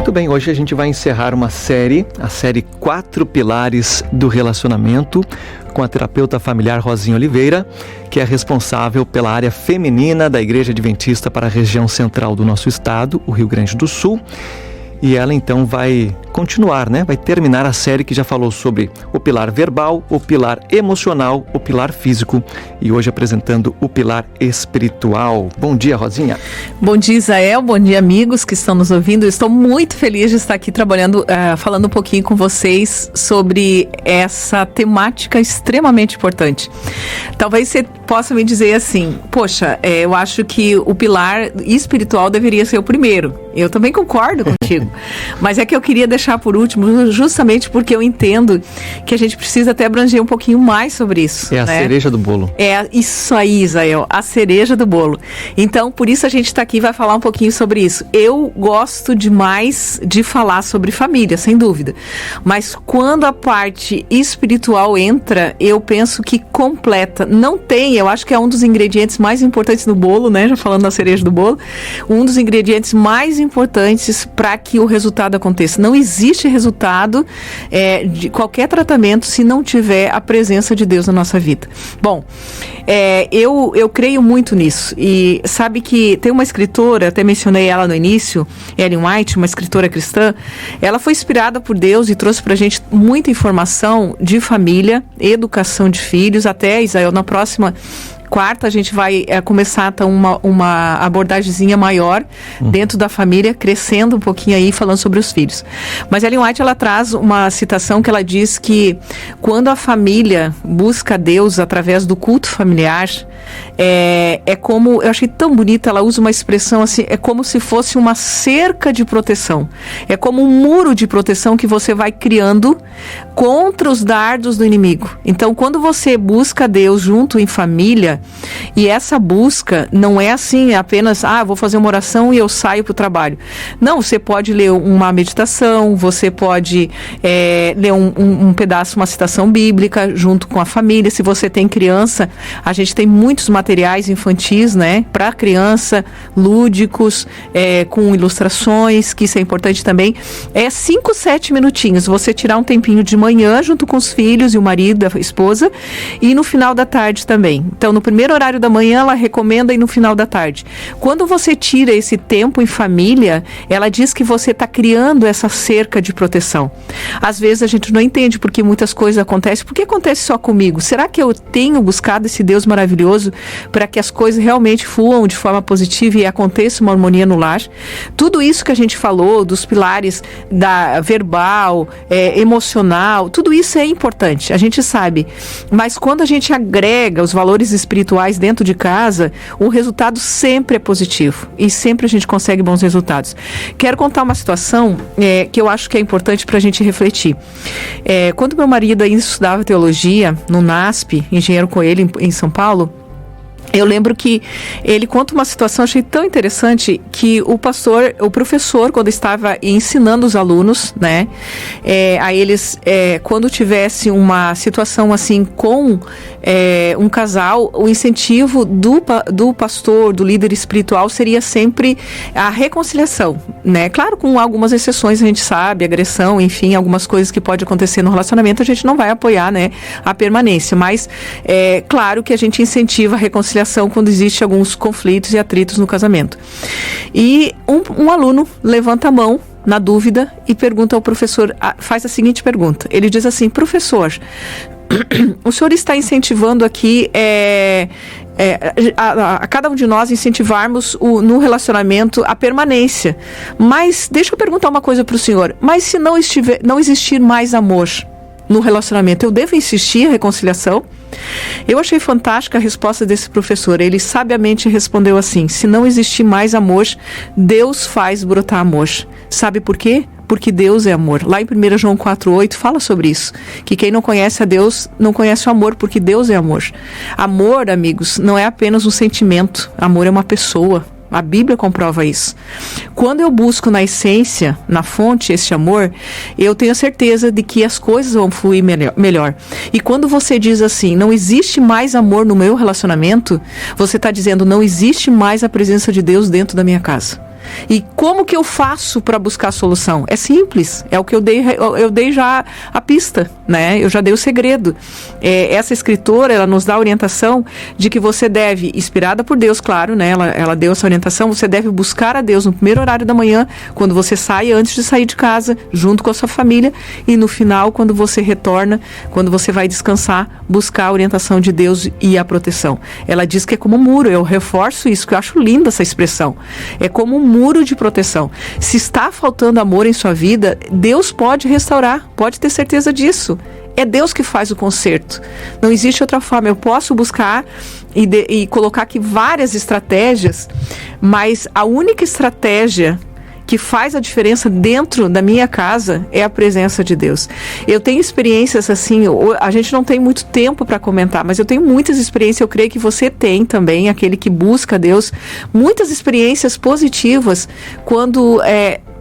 Muito bem, hoje a gente vai encerrar uma série, a série 4 Pilares do Relacionamento, com a terapeuta familiar Rosinha Oliveira, que é responsável pela área feminina da Igreja Adventista para a região central do nosso estado, o Rio Grande do Sul. E ela então vai continuar, né? Vai terminar a série que já falou sobre o pilar verbal, o pilar emocional, o pilar físico e hoje apresentando o pilar espiritual. Bom dia, Rosinha. Bom dia, Isael. Bom dia, amigos que estão nos ouvindo. Eu estou muito feliz de estar aqui trabalhando, falando um pouquinho com vocês sobre essa temática extremamente importante. Talvez você possa me dizer assim, poxa, eu acho que o pilar espiritual deveria ser o primeiro. Eu também concordo contigo, mas é que eu queria deixar por último justamente porque eu entendo que a gente precisa até abranger um pouquinho mais sobre isso. É a cereja do bolo. É isso aí, Isael, a cereja do bolo. Então, por isso a gente está aqui e vai falar um pouquinho sobre isso. Eu gosto demais de falar sobre família, sem dúvida, mas quando a parte espiritual entra, eu penso que completa. Não tem, eu acho que é um dos ingredientes mais importantes no bolo, né? Já falando da cereja do bolo, um dos ingredientes mais importantes para que o resultado aconteça. Não existe resultado de qualquer tratamento se não tiver a presença de Deus na nossa vida. Bom, eu creio muito nisso e sabe que tem uma escritora, até mencionei ela no início, Ellen White, uma escritora cristã. Ela foi inspirada por Deus e trouxe pra gente muita informação de família, educação de filhos. Até, Isael, na próxima quarta a gente vai começar então, uma abordagemzinha maior dentro da família, crescendo um pouquinho aí, falando sobre os filhos. Mas Ellen White, ela traz uma citação que ela diz que quando a família busca Deus através do culto familiar, é como, eu achei tão bonita, ela usa uma expressão assim, é como se fosse uma cerca de proteção, é como um muro de proteção que você vai criando contra os dardos do inimigo. Então, quando você busca Deus junto em família, e essa busca não é assim apenas, vou fazer uma oração e eu saio para o trabalho. Não, você pode ler uma meditação, você pode ler um pedaço, uma citação bíblica junto com a família. Se você tem criança, a gente tem muitos materiais infantis, né, para criança, lúdicos, com ilustrações, que isso é importante também. 5, 7 minutinhos, você tirar um tempinho de manhã junto com os filhos e o marido, a esposa, e no final da tarde também. Então, no primeiro horário da manhã, ela recomenda e no final da tarde. Quando você tira esse tempo em família, ela diz que você está criando essa cerca de proteção. Às vezes a gente não entende porque muitas coisas acontecem. Por que acontece só comigo? Será que eu tenho buscado esse Deus maravilhoso para que as coisas realmente fluam de forma positiva e aconteça uma harmonia no lar? Tudo isso que a gente falou, dos pilares da verbal, emocional, tudo isso é importante, a gente sabe. Mas quando a gente agrega os valores espirituais dentro de casa, o resultado sempre é positivo e sempre a gente consegue bons resultados. Quero contar uma situação que eu acho que é importante para a gente refletir. Quando meu marido ainda estudava teologia no NASP, Engenheiro Coelho, em São Paulo, eu lembro que ele conta uma situação, achei tão interessante, que o professor, quando estava ensinando os alunos, né, a eles, quando tivesse uma situação assim com um casal, o incentivo do pastor, do líder espiritual, seria sempre a reconciliação, né? Claro, com algumas exceções, a gente sabe, agressão, enfim, algumas coisas que pode acontecer no relacionamento, a gente não vai apoiar, né, a permanência, mas claro que a gente incentiva a reconciliação quando existe alguns conflitos e atritos no casamento. E um aluno levanta a mão na dúvida e pergunta ao professor, faz a seguinte pergunta. Ele diz assim: professor, o senhor está incentivando aqui a cada um de nós incentivarmos no relacionamento a permanência, mas deixa eu perguntar uma coisa para o senhor, mas se não existir mais amor no relacionamento, eu devo insistir a reconciliação? Eu achei fantástica a resposta desse professor. Ele sabiamente respondeu assim: se não existir mais amor, Deus faz brotar amor. Sabe por quê? Porque Deus é amor. Lá em 1 João 4,8 fala sobre isso, que quem não conhece a Deus não conhece o amor, porque Deus é amor. Amor, amigos, não é apenas um sentimento. Amor é uma pessoa. A Bíblia comprova isso. Quando eu busco na essência, na fonte, esse amor, eu tenho a certeza de que as coisas vão fluir melhor. E quando você diz assim, não existe mais amor no meu relacionamento, você está dizendo, não existe mais a presença de Deus dentro da minha casa. E como que eu faço para buscar a solução? É simples, é o que eu dei já a pista, né? Eu já dei o segredo. Essa escritora, ela nos dá a orientação de que você deve, inspirada por Deus, claro, né? Ela deu essa orientação, você deve buscar a Deus no primeiro horário da manhã, quando você sai, antes de sair de casa, junto com a sua família, e no final, quando você retorna, quando você vai descansar, buscar a orientação de Deus e a proteção. Ela diz que é como um muro, eu reforço isso, que eu acho linda essa expressão. É como um muro de proteção. Se está faltando amor em sua vida, Deus pode restaurar, pode ter certeza disso. É Deus que faz o conserto. Não existe outra forma. Eu posso buscar e colocar aqui várias estratégias, mas a única estratégia que faz a diferença dentro da minha casa é a presença de Deus. Eu tenho experiências assim, a gente não tem muito tempo para comentar, mas eu tenho muitas experiências, eu creio que você tem também, aquele que busca Deus, muitas experiências positivas quando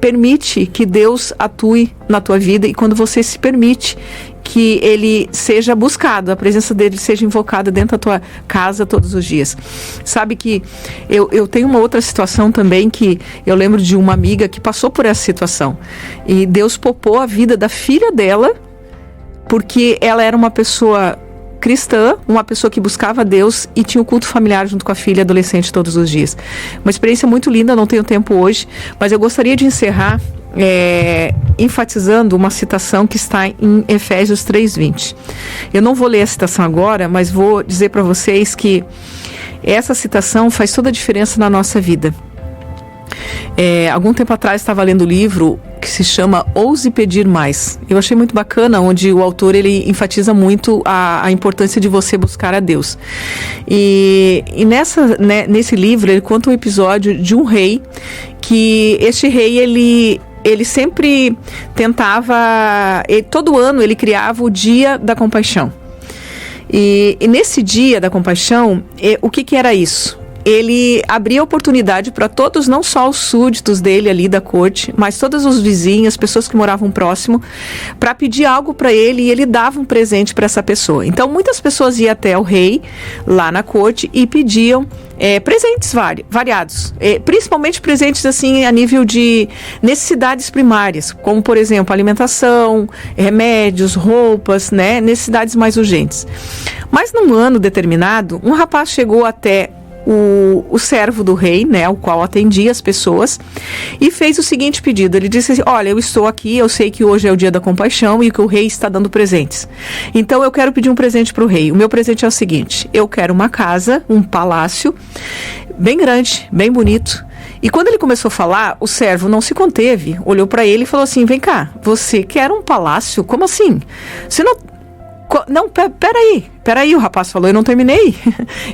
permite que Deus atue na tua vida e quando você se permite que Ele seja buscado, a presença dEle seja invocada dentro da tua casa todos os dias. Sabe que eu tenho uma outra situação também que eu lembro de uma amiga que passou por essa situação e Deus poupou a vida da filha dela porque ela era uma pessoa cristã, uma pessoa que buscava Deus e tinha o culto familiar junto com a filha adolescente todos os dias. Uma experiência muito linda, não tenho tempo hoje, mas eu gostaria de encerrar enfatizando uma citação que está em Efésios 3:20. Eu não vou ler a citação agora, mas vou dizer para vocês que essa citação faz toda a diferença na nossa vida. Algum tempo atrás estava lendo um livro que se chama Ouse Pedir Mais. Eu achei muito bacana, onde o autor ele enfatiza muito a importância de você buscar a Deus. E nesse livro ele conta um episódio de um rei, que este rei ele sempre tentava, todo ano ele criava o Dia da Compaixão. E nesse Dia da Compaixão, o que era isso? Ele abria oportunidade para todos, não só os súditos dele ali da corte, mas todos os vizinhos, as pessoas que moravam próximo, para pedir algo para ele e ele dava um presente para essa pessoa. Então muitas pessoas iam até o rei, lá na corte, e pediam presentes variados, principalmente presentes assim a nível de necessidades primárias, como por exemplo alimentação, remédios, roupas, né, necessidades mais urgentes. Mas num ano determinado, um rapaz chegou até o servo do rei, né, o qual atendia as pessoas, e fez o seguinte pedido. Ele disse assim: olha, eu estou aqui, eu sei que hoje é o Dia da Compaixão e que o rei está dando presentes, então eu quero pedir um presente para o rei. O meu presente é o seguinte: eu quero uma casa, um palácio bem grande, bem bonito. E quando ele começou a falar, o servo não se conteve, olhou para ele e falou assim: vem cá, você quer um palácio? Como assim? Você não, peraí, o rapaz falou, eu não terminei.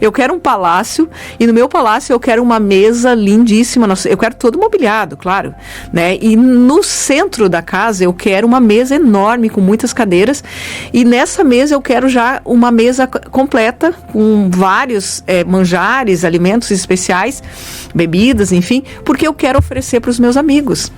Eu quero um palácio, e no meu palácio eu quero uma mesa lindíssima, eu quero todo mobiliado, claro, né? E no centro da casa eu quero uma mesa enorme com muitas cadeiras, e nessa mesa eu quero já uma mesa completa com vários manjares, alimentos especiais, bebidas, enfim, porque eu quero oferecer para os meus amigos.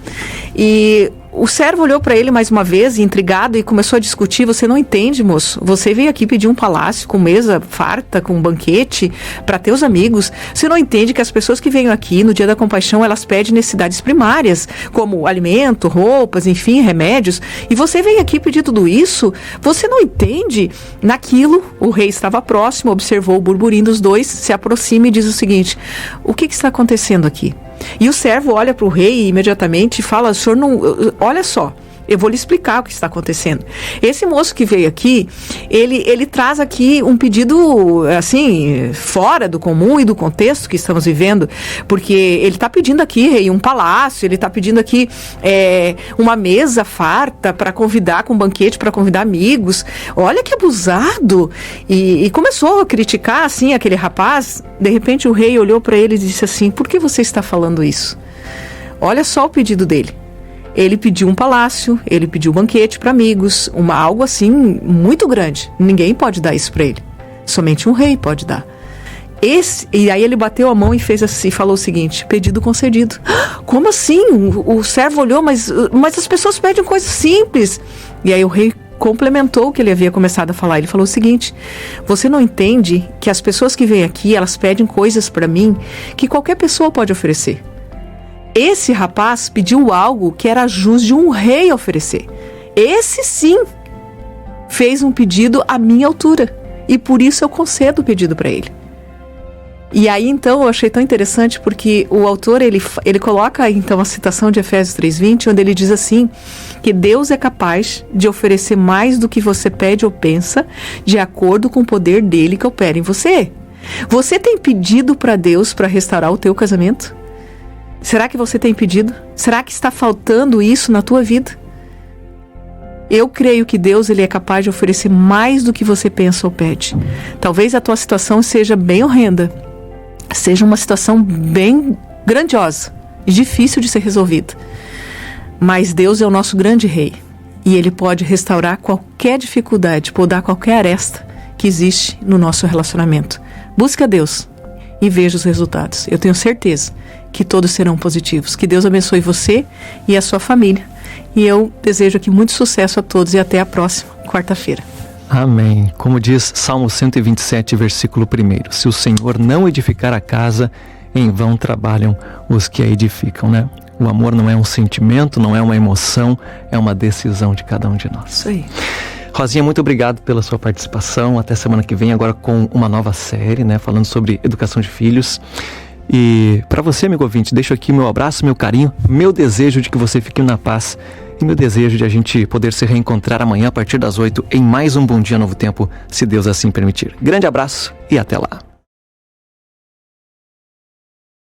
E o servo olhou para ele mais uma vez, intrigado, e começou a discutir. Você não entende, moço? Você veio aqui pedir um palácio com mesa farta, com um banquete para teus amigos. Você não entende que as pessoas que vêm aqui no Dia da Compaixão, elas pedem necessidades primárias, como alimento, roupas, enfim, remédios. E você vem aqui pedir tudo isso? Você não entende? Naquilo, o rei estava próximo, observou o burburinho dos dois, se aproxima e diz o seguinte: o que está acontecendo aqui? E o servo olha para o rei e imediatamente fala: o senhor não... Olha só, eu vou lhe explicar o que está acontecendo. Esse moço que veio aqui, ele traz aqui um pedido, assim, fora do comum e do contexto que estamos vivendo, porque ele está pedindo aqui, rei, um palácio, ele está pedindo aqui uma mesa farta para convidar, com um banquete para convidar amigos. Olha que abusado! E começou a criticar, assim, aquele rapaz. De repente o rei olhou para ele e disse assim: por que você está falando isso? Olha só o pedido dele. Ele pediu um palácio, ele pediu um banquete para amigos, algo assim muito grande. Ninguém pode dar isso para ele. Somente um rei pode dar. E aí ele bateu a mão e fez assim, falou o seguinte: pedido concedido. Como assim? O servo olhou, mas as pessoas pedem coisas simples. E aí o rei complementou o que ele havia começado a falar. Ele falou o seguinte: você não entende que as pessoas que vêm aqui, elas pedem coisas para mim que qualquer pessoa pode oferecer. Esse rapaz pediu algo que era jus de um rei oferecer. Esse sim fez um pedido à minha altura. E por isso eu concedo o pedido para ele. E aí então eu achei tão interessante porque o autor ele coloca então a citação de Efésios 3:20, onde ele diz assim, que Deus é capaz de oferecer mais do que você pede ou pensa, de acordo com o poder dele que opera em você. Você tem pedido para Deus para restaurar o teu casamento? Será que você tem pedido? Será que está faltando isso na tua vida? Eu creio que Deus ele é capaz de oferecer mais do que você pensa ou pede. Talvez a tua situação seja bem horrenda, seja uma situação bem grandiosa e difícil de ser resolvida. Mas Deus é o nosso grande rei e Ele pode restaurar qualquer dificuldade, podar qualquer aresta que existe no nosso relacionamento. Busca Deus e veja os resultados. Eu tenho certeza que todos serão positivos. Que Deus abençoe você e a sua família. E eu desejo aqui muito sucesso a todos e até a próxima quarta-feira. Amém. Como diz Salmo 127, versículo 1, se o Senhor não edificar a casa, em vão trabalham os que a edificam, né? O amor não é um sentimento, não é uma emoção, é uma decisão de cada um de nós. Isso aí. Rosinha, muito obrigado pela sua participação. Até semana que vem, agora com uma nova série, né? Falando sobre educação de filhos. E para você, amigo ouvinte, deixo aqui meu abraço, meu carinho, meu desejo de que você fique na paz e meu desejo de a gente poder se reencontrar amanhã a partir das 8 em mais um Bom Dia Novo Tempo, se Deus assim permitir. Grande abraço e até lá.